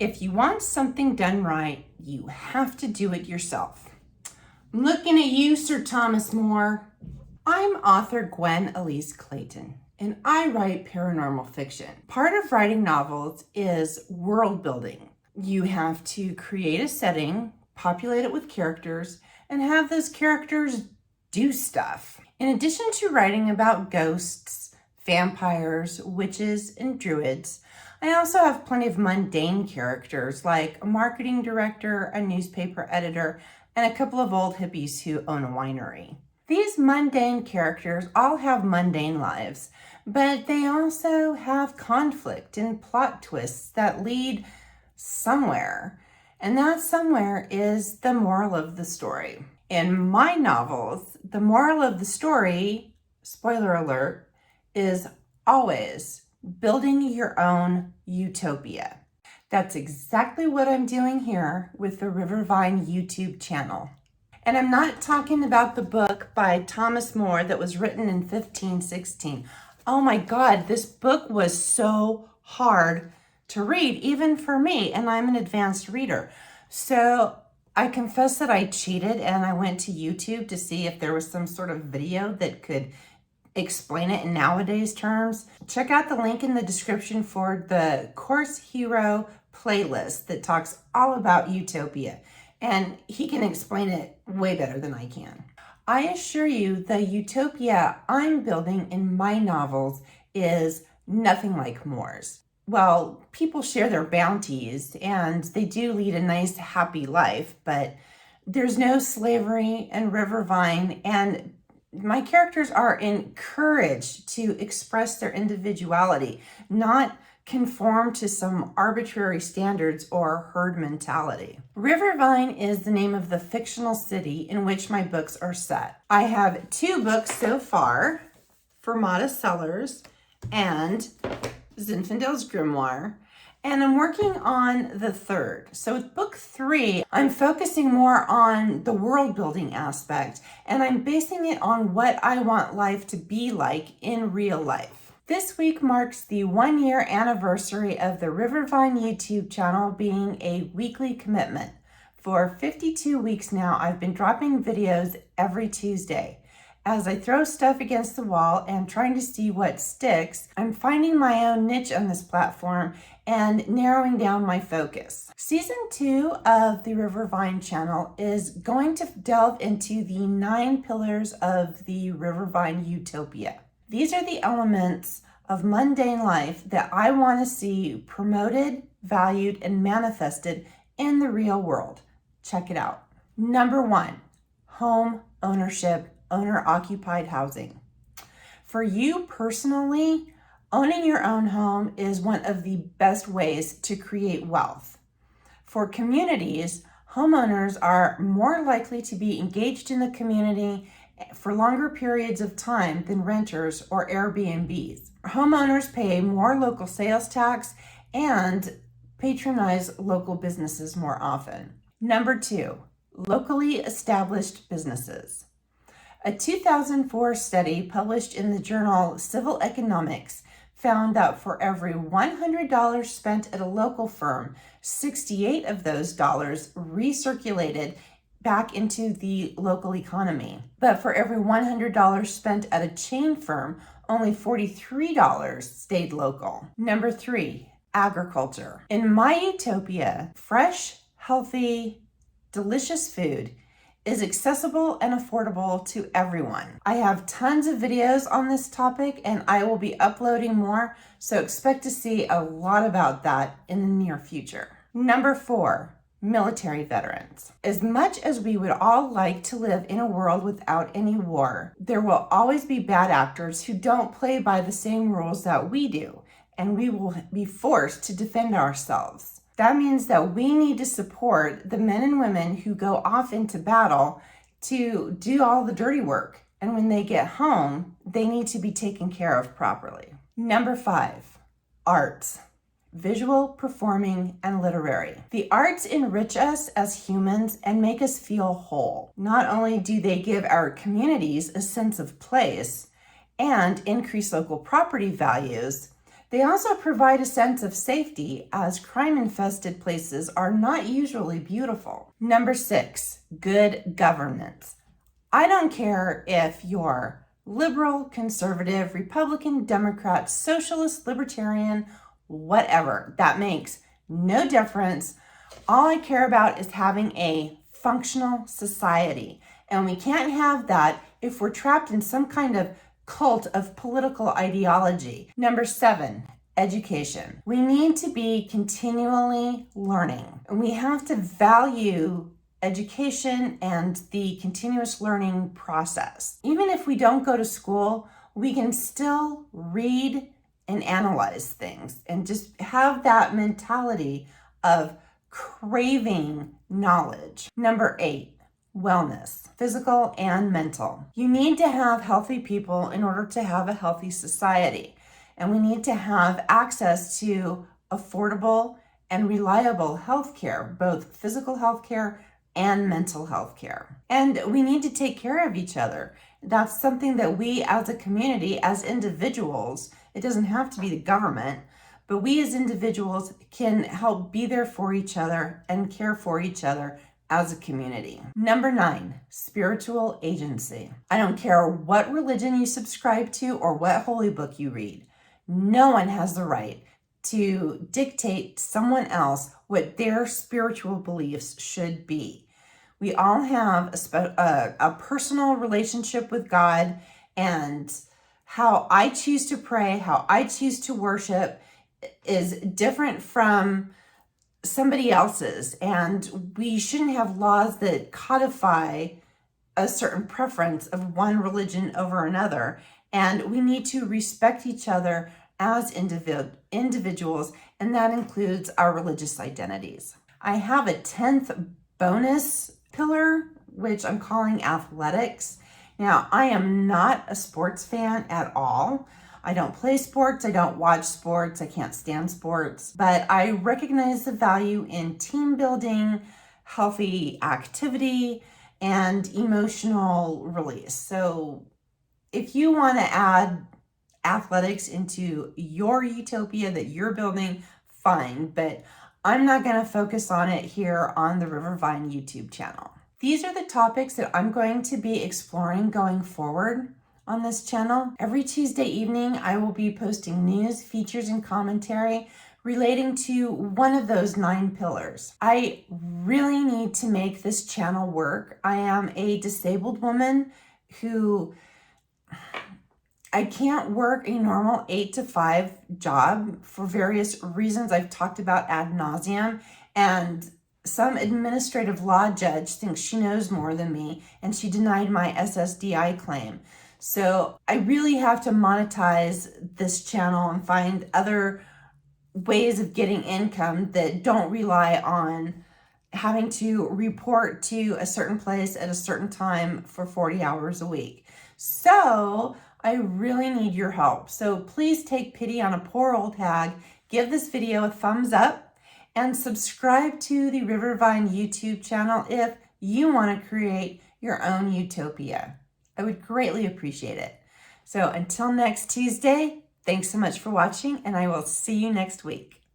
If you want something done right, you have to do it yourself. I'm looking at you, Sir Thomas More. I'm author Gwen Elise Clayton, and I write paranormal fiction. Part of writing novels is world building. You have to create a setting, populate it with characters, and have those characters do stuff. In addition to writing about ghosts, vampires, witches, and druids, I also have plenty of mundane characters like a marketing director, a newspaper editor, and a couple of old hippies who own a winery. These mundane characters all have mundane lives, but they also have conflict and plot twists that lead somewhere. And that somewhere is the moral of the story. In my novels, the moral of the story, spoiler alert, is always building your own utopia. That's exactly what I'm doing here with the Rivervine YouTube channel. And I'm not talking about the book by Thomas More that was written in 1516. Oh my God, this book was so hard to read, even for me, and I'm an advanced reader. So I confess that I cheated and I went to YouTube to see if there was some sort of video that could explain it in nowadays terms. Check out the link in the description for the Course Hero playlist that talks all about Utopia, and he can explain it way better than I can. I assure you the utopia I'm building in my novels is nothing like Moore's. Well, people share their bounties and they do lead a nice, happy life, but there's no slavery in Rivervine, and my characters are encouraged to express their individuality, not conform to some arbitrary standards or herd mentality. Rivervine is the name of the fictional city in which my books are set. I have 2 books so far, Fermata Sellers and Zinfandel's Grimoire, and I'm working on the 3rd. So with book 3, I'm focusing more on the world building aspect, and I'm basing it on what I want life to be like in real life. This week marks the 1-year anniversary of the Rivervine YouTube channel being a weekly commitment. For 52 weeks now, I've been dropping videos every Tuesday. As I throw stuff against the wall and trying to see what sticks, I'm finding my own niche on this platform and narrowing down my focus. Season 2 of the Rivervine channel is going to delve into the 9 pillars of the Rivervine Utopia. These are the elements of mundane life that I want to see promoted, valued, and manifested in the real world. Check it out. Number 1, home ownership, owner-occupied housing. For you personally, owning your own home is one of the best ways to create wealth. For communities, homeowners are more likely to be engaged in the community for longer periods of time than renters or Airbnbs. Homeowners pay more local sales tax and patronize local businesses more often. Number 2, locally established businesses. A 2004 study published in the journal Civil Economics found that for every $100 spent at a local firm, 68 of those dollars recirculated back into the local economy. But for every $100 spent at a chain firm, only $43 stayed local. Number 3, agriculture. In my utopia, fresh, healthy, delicious food is accessible and affordable to everyone. I have tons of videos on this topic and I will be uploading more, so expect to see a lot about that in the near future. Number 4, military veterans. As much as we would all like to live in a world without any war, there will always be bad actors who don't play by the same rules that we do, and we will be forced to defend ourselves. That means that we need to support the men and women who go off into battle to do all the dirty work. And when they get home, they need to be taken care of properly. Number 5, arts. Visual, performing, and literary. The arts enrich us as humans and make us feel whole. Not only do they give our communities a sense of place and increase local property values, They also provide a sense of safety, as crime-infested places are not usually beautiful. Number 6, good governance. I don't care if you're liberal, conservative, Republican, Democrat, socialist, libertarian, whatever. That makes no difference. All I care about is having a functional society. And we can't have that if we're trapped in some kind of cult of political ideology. Number 7, education. We need to be continually learning, and we have to value education and the continuous learning process. Even if we don't go to school, we can still read and analyze things and just have that mentality of craving knowledge. Number 8, wellness, physical and mental. You need to have healthy people in order to have a healthy society. And we need to have access to affordable and reliable health care, both physical health care and mental health care. And we need to take care of each other. That's something that we as a community, as individuals, it doesn't have to be the government, but we as individuals can help be there for each other and care for each other as a community. Number 9, spiritual agency. I don't care what religion you subscribe to or what holy book you read. No one has the right to dictate to someone else what their spiritual beliefs should be. We all have a personal relationship with God, and how I choose to pray, how I choose to worship is different from somebody else's, and we shouldn't have laws that codify a certain preference of one religion over another, and we need to respect each other as individuals, and that includes our religious identities. I have a 10th bonus pillar, which I'm calling athletics. Now, I am not a sports fan at all. I don't play sports, I don't watch sports, I can't stand sports, but I recognize the value in team building, healthy activity, and emotional release. So if you want to add athletics into your utopia that you're building, fine, but I'm not going to focus on it here on the Rivervine YouTube channel. These are the topics that I'm going to be exploring going forward on this channel. Every Tuesday evening, I will be posting news, features, and commentary relating to one of those 9 pillars. I really need to make this channel work. I am a disabled woman who I can't work a normal 8 to 5 job for various reasons I've talked about ad nauseum, and some administrative law judge thinks she knows more than me, and she denied my SSDI claim. So I really have to monetize this channel and find other ways of getting income that don't rely on having to report to a certain place at a certain time for 40 hours a week. So I really need your help. So please take pity on a poor old hag, give this video a thumbs up, and subscribe to the Rivervine YouTube channel if you want to create your own utopia. I would greatly appreciate it. So until next Tuesday, thanks so much for watching, and I will see you next week.